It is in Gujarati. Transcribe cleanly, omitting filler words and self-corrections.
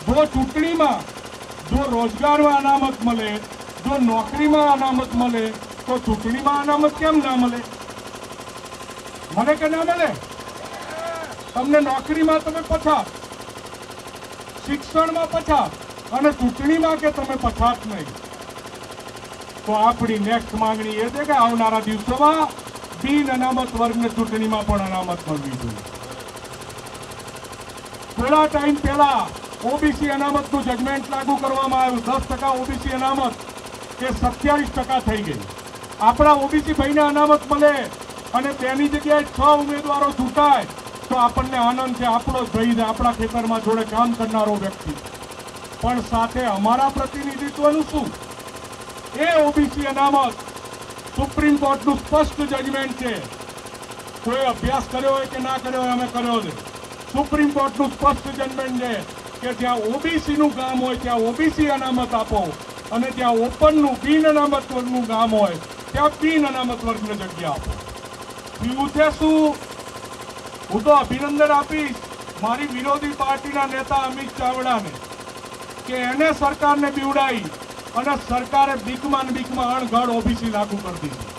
જો ચૂંટણીમાં જો રોજગારમાં અનામત મળે, જો નોકરીમાં અનામત મળે, તો ચૂંટણીમાં અનામત કેમ ના મળે? મળે કે ના મળે? તમને નોકરીમાં તમે પછાત, શિક્ષણમાં પછાત અને ચૂંટણીમાં કે તમે પછાત નહીં. તો આપણી નેક્સ્ટ માંગણી એ છે કે આવનારા દિવસોમાં બિન અનામત વર્ગને ચૂંટણીમાં પણ અનામત મળવી જોઈએ. થોડા ટાઈમ પહેલા ઓબીસી અનામતનું જજમેન્ટ લાગુ કરવામાં આવ્યું. 10% ઓબીસી અનામત એ 27% થઈ ગઈ. આપણા ઓબીસી ભાઈને અનામત મળે અને તેની જગ્યાએ 6 ઉમેદવારો ચૂંટાય તો આપણને આનંદ છે. આપણો જ ભાઈ છે, આપણા ખેતરમાં જોડે કામ કરનારો વ્યક્તિ. પણ સાથે અમારા પ્રતિનિધિત્વનું શું? એ ઓબીસી અનામત સુપ્રીમ કોર્ટનું સ્પષ્ટ જજમેન્ટ છે. કોઈ અભ્યાસ કર્યો હોય કે ના કર્યો હોય, અમે કર્યો છે. સુપ્રીમ કોર્ટનું સ્પષ્ટ જજમેન્ટ છે કે જ્યાં ઓબીસીનું કામ હોય ત્યાં ઓબીસી અનામત આપો અને જ્યાં ઓપનનું બિન અનામત વર્ગનું કામ હોય ત્યાં બિન અનામત વર્ગને જગ્યા આપો. બીજું છે શું? હું તો અભિનંદન આપીશ મારી વિરોધી પાર્ટીના નેતા અમિત ચાવડાને કે એને સરકારને બીવડાવી અને સરકારે બીકમાં અણઘડ ઓબીસી લાગુ કરી દીધી.